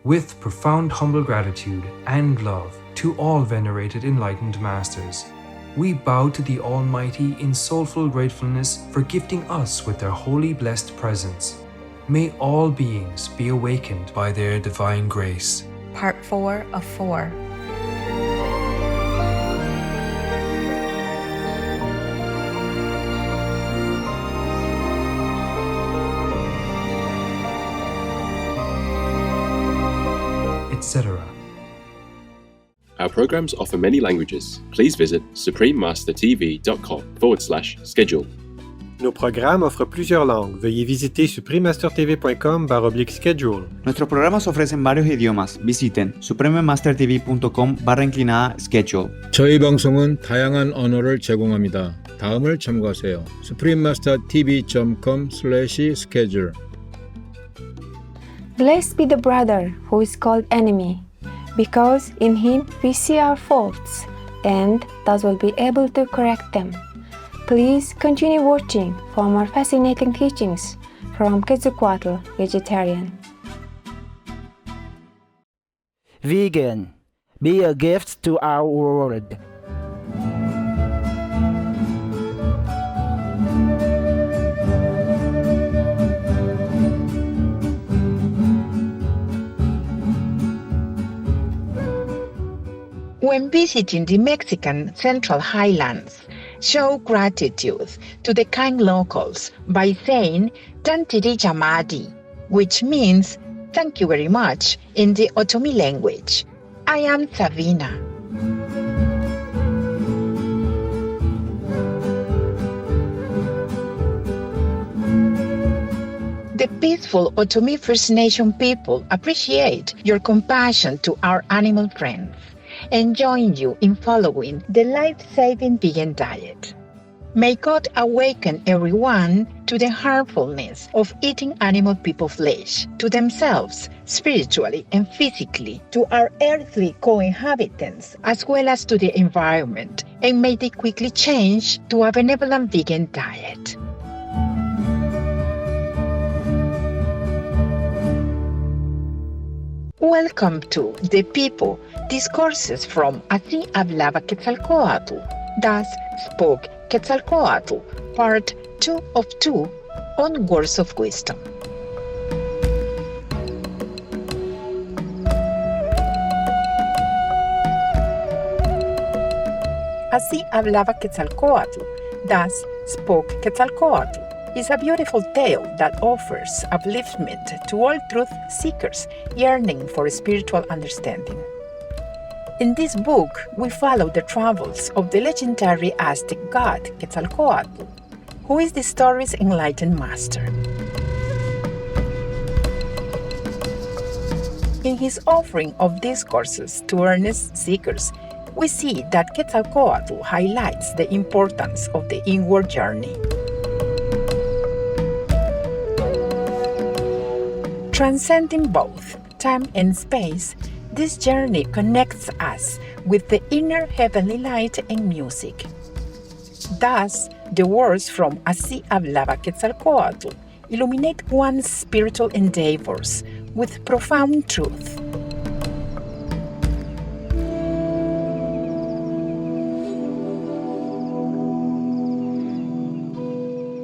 With profound humble gratitude and love to all venerated enlightened masters, we bow to the Almighty in soulful gratefulness for gifting us with their holy blessed presence. May all beings be awakened by their divine grace. Part 4 of 4. Etc. Our programs offer many languages. Please visit suprememastertv.com/schedule. Nos programmes offrent plusieurs langues. Veuillez visiter suprememastertv.com/schedule. Nuestros programas ofrecen varios idiomas. Visiten suprememastertv.com/schedule. 저희 방송은 다양한 언어를 제공합니다. 다음을 참고하세요. suprememastertv.com/schedule. Blessed be the brother who is called enemy, because in him we see our faults, and thus will be able to correct them. Please continue watching for more fascinating teachings from Quetzalcóatl Vegetarian. Vegan, be a gift to our world. When visiting the Mexican Central Highlands, show gratitude to the kind locals by saying Tantiri Yamadi, which means thank you very much in the Otomi language. I am Savina. The peaceful Otomi First Nation people appreciate your compassion to our animal friends and join you in following the life-saving vegan diet. May God awaken everyone to the harmfulness of eating animal people flesh, to themselves, spiritually and physically, to our earthly co-inhabitants, as well as to the environment, and may they quickly change to a benevolent vegan diet. Welcome to The People, Discourses from Así Hablaba Quetzalcóatl, Thus Spoke Quetzalcóatl, Part 2 of 2 on Words of Wisdom. Así Hablaba Quetzalcóatl, Thus Spoke Quetzalcóatl is a beautiful tale that offers upliftment to all truth seekers yearning for spiritual understanding. In this book, we follow the travels of the legendary Aztec god Quetzalcóatl, who is the story's enlightened master. In his offering of discourses to earnest seekers, we see that Quetzalcóatl highlights the importance of the inward journey. Transcending both time and space, this journey connects us with the inner heavenly light and music. Thus, the words from Así Hablaba Quetzalcóatl illuminate one's spiritual endeavors with profound truth.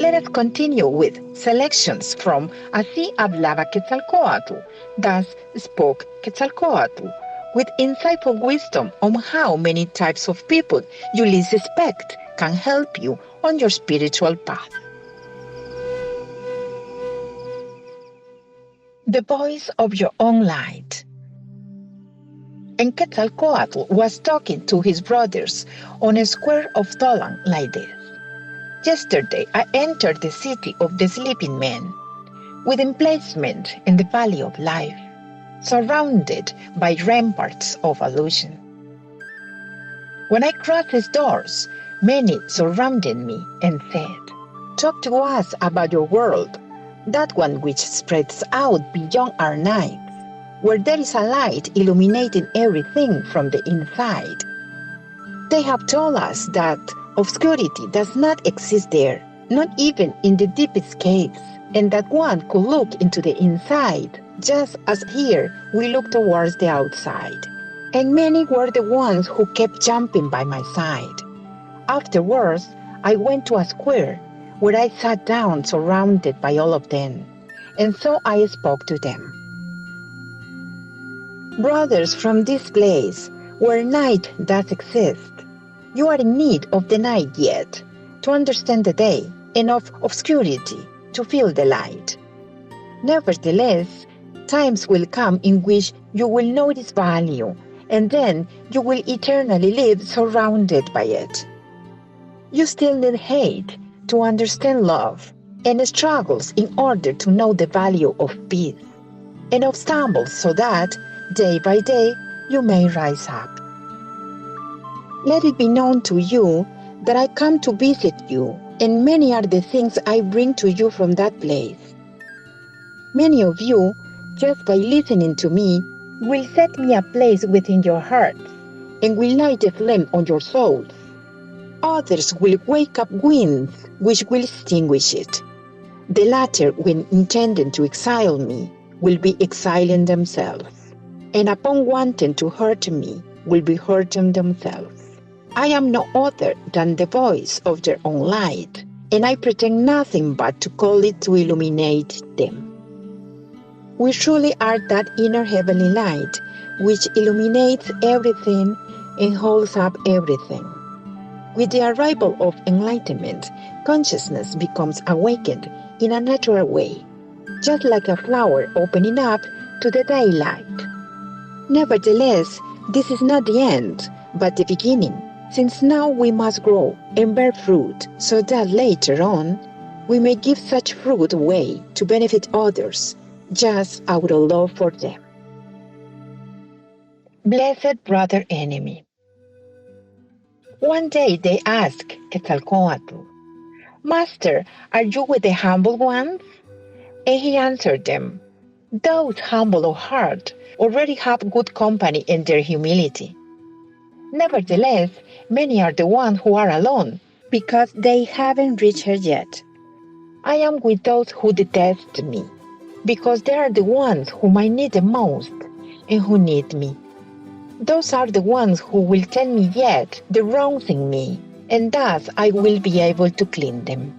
Let us continue with selections from Así Hablaba Quetzalcóatl, Thus Spoke Quetzalcóatl, with insightful wisdom on how many types of people you least expect can help you on your spiritual path. The voice of your own light. And Quetzalcóatl was talking to his brothers on a square of Tolan like this. Yesterday I entered the city of the sleeping men, with emplacement in the valley of life, surrounded by ramparts of illusion. When I crossed its doors, many surrounded me and said, "Talk to us about your world, that one which spreads out beyond our nights, where there is a light illuminating everything from the inside." They have told us that obscurity does not exist there, not even in the deepest caves, and that one could look into the inside Just as here we look towards the outside. And many were the ones who kept jumping by my side. Afterwards, I went to a square where I sat down surrounded by all of them. And so I spoke to them. Brothers from this place, where night does exist, you are in need of the night yet, to understand the day, and of obscurity, to feel the light. Nevertheless, times will come in which you will know its value, and then you will eternally live surrounded by it. You still need hate to understand love, and struggles in order to know the value of peace, and of stumbles so that, day by day, you may rise up. Let it be known to you that I come to visit you, and many are the things I bring to you from that place. Many of you, just by listening to me, will set me a place within your hearts, and will light a flame on your souls. Others will wake up winds which will extinguish it. The latter, when intending to exile me, will be exiling themselves, and upon wanting to hurt me, will be hurting themselves. I am no other than the voice of their own light, and I pretend nothing but to call it to illuminate them. We truly are that inner heavenly light which illuminates everything and holds up everything. With the arrival of enlightenment, consciousness becomes awakened in a natural way, just like a flower opening up to the daylight. Nevertheless, this is not the end, but the beginning, since now we must grow and bear fruit, so that later on we may give such fruit away to benefit others, just out of love for them. Blessed brother enemy. One day they asked Quetzalcóatl, Master, are you with the humble ones? And he answered them, Those humble of heart already have good company in their humility. Nevertheless, many are the ones who are alone, because they haven't reached her yet. I am with those who detest me, because they are the ones whom I need the most and who need me. Those are the ones who will tell me yet the wrongs in me, and thus I will be able to clean them.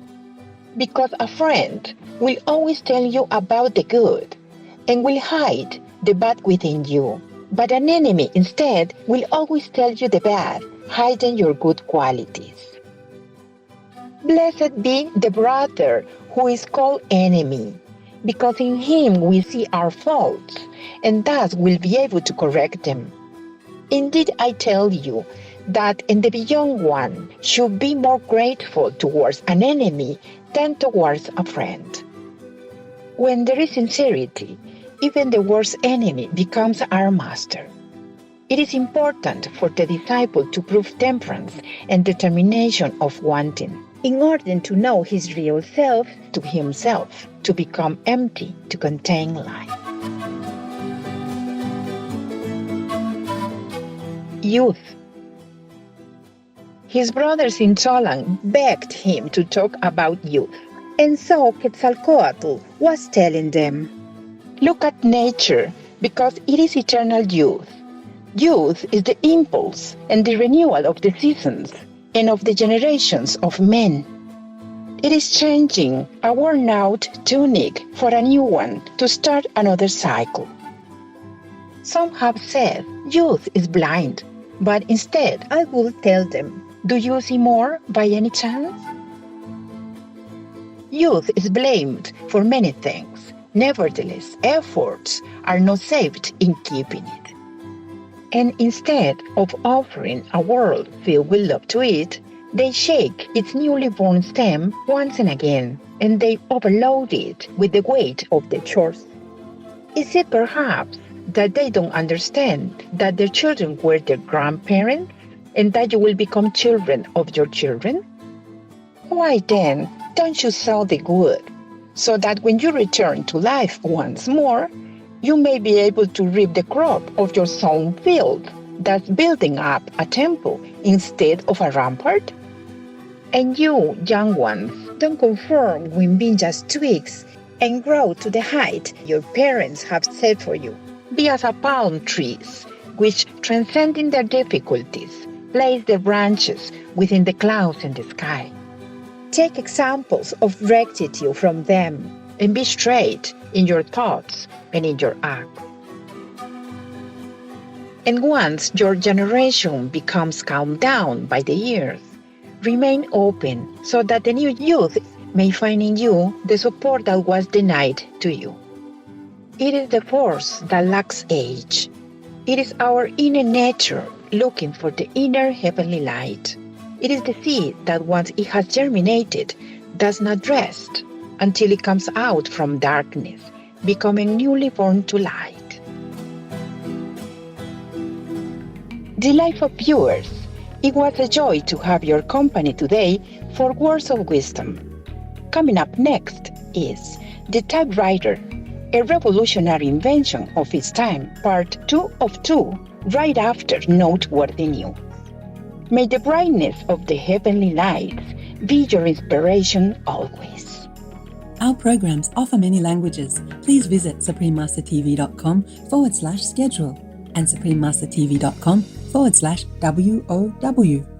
Because a friend will always tell you about the good, and will hide the bad within you. But an enemy instead will always tell you the bad, hiding your good qualities. Blessed be the brother who is called enemy, because in him we see our faults, and thus will be able to correct them. Indeed, I tell you that in the beyond one should be more grateful towards an enemy than towards a friend. When there is sincerity, even the worst enemy becomes our master. It is important for the disciple to prove temperance and determination of wanting, in order to know his real self to himself, to become empty to contain life. Youth. His brothers in Tolang begged him to talk about youth, and so Quetzalcóatl was telling them, Look at nature, because it is eternal youth. Youth is the impulse and the renewal of the seasons and of the generations of men. It is changing a worn-out tunic for a new one to start another cycle. Some have said youth is blind, but instead I will tell them, do you see more by any chance? Youth is blamed for many things. Nevertheless, efforts are not saved in keeping it. And instead of offering a world filled with love to it, they shake its newly born stem once and again, and they overload it with the weight of their chores. Is it perhaps that they don't understand that their children were their grandparents, and that you will become children of your children? Why then don't you sow the good, so that when you return to life once more, you may be able to reap the crop of your sown field, thus building up a temple instead of a rampart? And you, young ones, don't conform with being just twigs and grow to the height your parents have set for you. Be as a palm trees, which, transcending their difficulties, place their branches within the clouds and the sky. Take examples of rectitude from them, and be straight in your thoughts and in your acts. And once your generation becomes calmed down by the years, remain open so that the new youth may find in you the support that was denied to you. It is the force that lacks age. It is our inner nature looking for the inner heavenly light. It is the seed that once it has germinated does not rest until it comes out from darkness, becoming newly born to light. Delightful viewers, it was a joy to have your company today for Words of Wisdom. Coming up next is The Typewriter, a revolutionary invention of its time, part 2 of 2, right after Noteworthy News. May the brightness of the heavenly lights be your inspiration always. Our programs offer many languages. Please visit suprememastertv.com/schedule and suprememastertv.com/WOW.